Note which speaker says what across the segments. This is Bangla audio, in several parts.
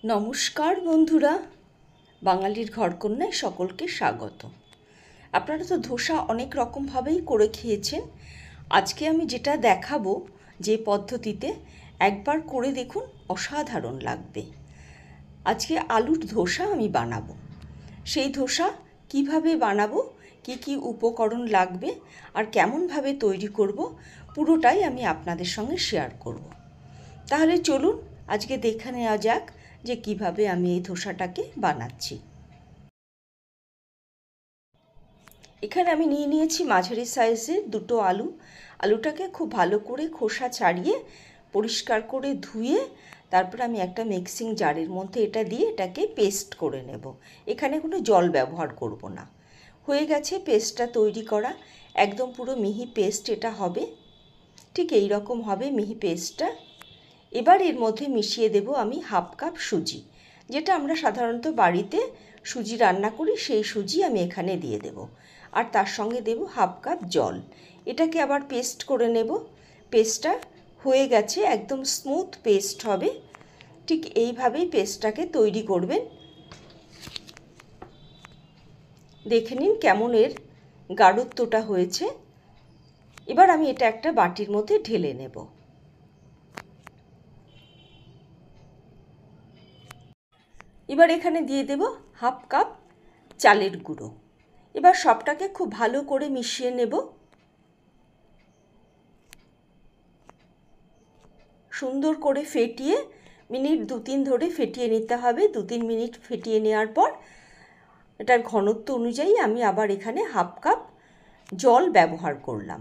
Speaker 1: নমস্কার বন্ধুরা, বাঙালির ঘরকন্যায় সকলকে স্বাগত। আপনারা তো ধোসা অনেক রকমভাবেই করে খেয়েছেন। আজকে আমি যেটা দেখাবো, যে পদ্ধতিতে, একবার করে দেখুন, অসাধারণ লাগবে। আজকে আলুর ধোসা আমি বানাবো। সেই ধোসা কিভাবে বানাবো, কি কি উপকরণ লাগবে আর কেমনভাবে তৈরি করব, পুরোটাই আমি আপনাদের সঙ্গে শেয়ার করব। তাহলে চলুন আজকে দেখে নেওয়া যাক যে কিভাবে আমি এই ধোসাটাকে বানাচ্ছি। এখানে আমি নিয়ে নিয়েছি মাঝারি সাইজের দুটো আলু। আলুটাকে খুব ভালো করে খোসা ছাড়িয়ে পরিষ্কার করে ধুয়ে তারপর আমি একটা মিক্সিং জারের মধ্যে এটা দিয়ে এটাকে পেস্ট করে নেব। এখানে কোনো জল ব্যবহার করব না। হয়ে গেছে পেস্টটা তৈরি করা, একদম পুরো মিহি পেস্ট এটা হবে। ঠিক এই রকম হবে মিহি পেস্টটা। এবার এর মধ্যে মিশিয়ে দেব আমি হাফ কাপ সুজি, যেটা আমরা সাধারণত বাড়িতে সুজি রান্না করি, সেই সুজি আমি এখানে দিয়ে দেব। আর তার সঙ্গে দেব হাফ কাপ জল। এটাকে আবার পেস্ট করে নেব। পেস্টটা হয়ে গেছে, একদম স্মুথ পেস্ট হবে। ঠিক এইভাবেই পেস্টটাকে তৈরি করবেন। দেখে নিন কেমন এর গাঢ়ত্বটা হয়েছে। এবার আমি এটা একটা বাটির মধ্যে ঢেলে নেব। এবার এখানে দিয়ে দেব হাফ কাপ চালের গুঁড়ো। এবার সবটাকে খুব ভালো করে মিশিয়ে নেব। সুন্দর করে ফেটিয়ে মিনিট 2-3 ধরে ফেটিয়ে নিতে হবে। 2-3 মিনিট ফেটিয়ে নেওয়ার পর এটার ঘনত্ব অনুযায়ী আমি আবার এখানে হাফ কাপ জল ব্যবহার করলাম।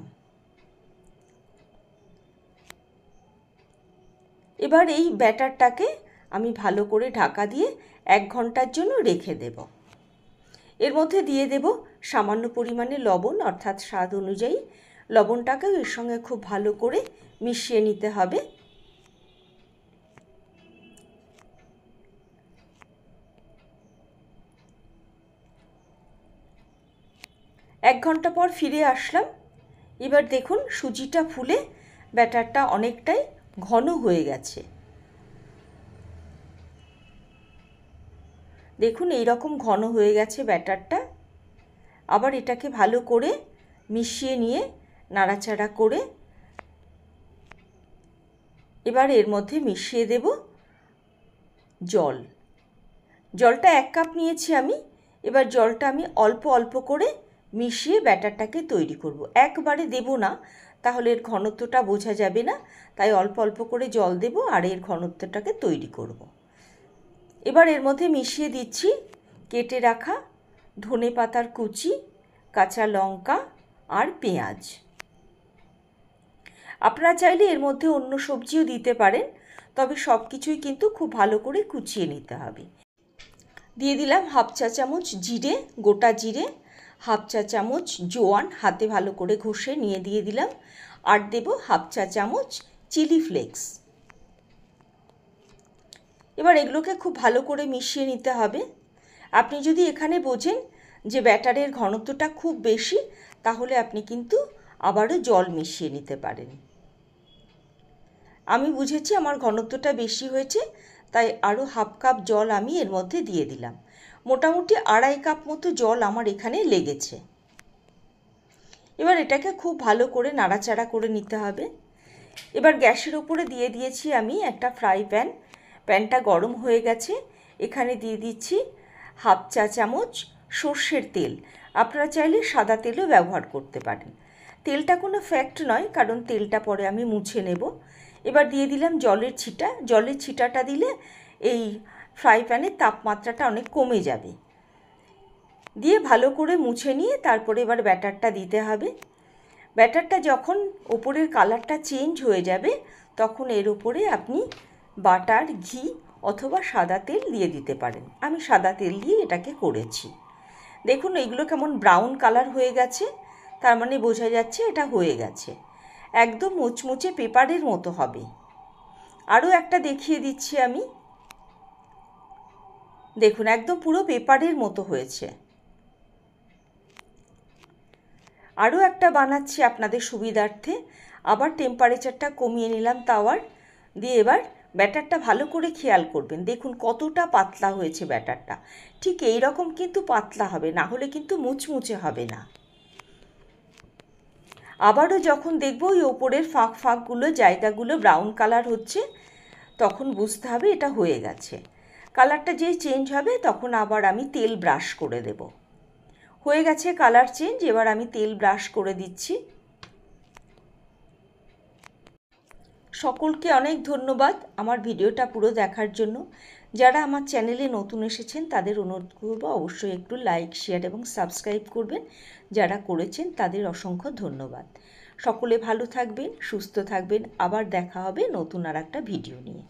Speaker 1: এবার এই ব্যাটারটাকে আমি ভালো করে ঢাকা দিয়ে 1 ঘন্টার জন্য রেখে দেব। এর মধ্যে দিয়ে দেব সামান্য পরিমাণে লবণ, অর্থাৎ স্বাদ অনুযায়ী। লবণটাকেও এর সঙ্গে খুব ভালো করে মিশিয়ে নিতে হবে। এক ঘন্টা পর ফিরে আসলাম। এবার দেখুন সুজিটা ফুলে ব্যাটারটা অনেকটাই ঘন হয়ে গেছে। দেখুন এই রকম ঘন হয়ে গেছে ব্যাটারটা। আবার এটাকে ভালো করে মিশিয়ে নিয়ে নাড়াচাড়া করে এবার এর মধ্যে মিশিয়ে দেব জল। জলটা 1 কাপ নিয়েছি আমি। এবার জলটা আমি অল্প অল্প করে মিশিয়ে ব্যাটারটাকে তৈরি করব। একবারে দেব না, তাহলে এর ঘনত্বটা বোঝা যাবে না। তাই অল্প অল্প করে জল দেব আর এর ঘনত্বটাকে তৈরি করব। এবার এর মধ্যে মিশিয়ে দিচ্ছি কেটে রাখা ধনেপাতার কুচি, কাঁচা লঙ্কা আর পেঁয়াজ। আপনারা চাইলে এর মধ্যে অন্য সবজিও দিতে পারেন, তবে সব কিছুই কিন্তু খুব ভালো করে কুচিয়ে নিতে হবে। দিয়ে দিলাম হাফ চা চামচ জিরে, গোটা জিরে, হাফ চা চামচ জোয়ান হাতে ভালো করে ঘষে নিয়ে দিয়ে দিলাম। আর দেব হাফ চা চামচ চিলি ফ্লেক্স। এবার এগুলোকে খুব ভালো করে মিশিয়ে নিতে হবে। আপনি যদি এখানে বোঝেন যে ব্যাটারের ঘনত্বটা খুব বেশি, তাহলে আপনি কিন্তু আবারও জল মিশিয়ে নিতে পারেন। আমি বুঝেছি আমার ঘনত্বটা বেশি হয়েছে, তাই আরও হাফ কাপ জল আমি এর মধ্যে দিয়ে দিলাম। মোটামুটি 2.5 কাপ মতো জল আমার এখানে লেগেছে। এবার এটাকে খুব ভালো করে নাড়াচাড়া করে নিতে হবে। এবার গ্যাসের ওপরে দিয়ে দিয়েছি আমি একটা ফ্রাই প্যান। প্যানটা গরম হয়ে গেছে। এখানে দিয়ে দিচ্ছি হাফ চা চামচ সর্ষের তেল। আপনারা চাইলে সাদা তেলও ব্যবহার করতে পারেন। তেলটা কোনো ফ্যাক্ট নয়, কারণ তেলটা পরে আমি মুছে নেব। এবার দিয়ে দিলাম জলের ছিটা। জলের ছিটাটা দিলে এই ফ্রাই প্যানের তাপমাত্রাটা অনেক কমে যাবে। দিয়ে ভালো করে মুছে নিয়ে তারপরে এবার ব্যাটারটা দিতে হবে। ব্যাটারটা যখন ওপরের কালারটা চেঞ্জ হয়ে যাবে, তখন এর উপরে আপনি বাটার, ঘি অথবা সাদা তেল দিয়ে দিতে পারেন। আমি সাদা তেল দিয়ে এটাকে করেছি। দেখুন এগুলো কেমন ব্রাউন কালার হয়ে গেছে, তার মানে বোঝা যাচ্ছে এটা হয়ে গেছে। একদম মুচমুচে পেপারের মতো হবে। আরও একটা দেখিয়ে দিচ্ছি আমি। দেখুন একদম পুরো পেপারের মতো হয়েছে। আরও একটা বানাচ্ছি আপনাদের সুবিধার্থে। আবার টেম্পারেচারটা কমিয়ে নিলাম তাওয়ার, দিয়ে এবার ব্যাটারটা ভালো করে খেয়াল করবেন, দেখুন কতটা পাতলা হয়েছে ব্যাটারটা। ঠিক এই রকম কিন্তু পাতলা হবে, না হলে কিন্তু মুচমুচে হবে না। আবারও যখন দেখব ওই ওপরের ফাঁকগুলো জায়গাগুলো ব্রাউন কালার হচ্ছে, তখন বুঝতে হবে এটা হয়ে গেছে। কালারটা যেই চেঞ্জ হবে তখন আবার আমি তেল ব্রাশ করে দেব। হয়ে গেছে কালার চেঞ্জ, এবার আমি তেল ব্রাশ করে দিচ্ছি। সকলকে অনেক ধন্যবাদ আমার ভিডিওটা পুরো দেখার জন্য। যারা আমার চ্যানেলে নতুন এসেছেন তাদের অনুরোধ করব অবশ্যই একটু লাইক, শেয়ার এবং সাবস্ক্রাইব করবেন। যারা করেছেন তাদের অসংখ্য ধন্যবাদ। সকলে ভালো থাকবেন, সুস্থ থাকবেন। আবার দেখা হবে নতুন আর একটা ভিডিও নিয়ে।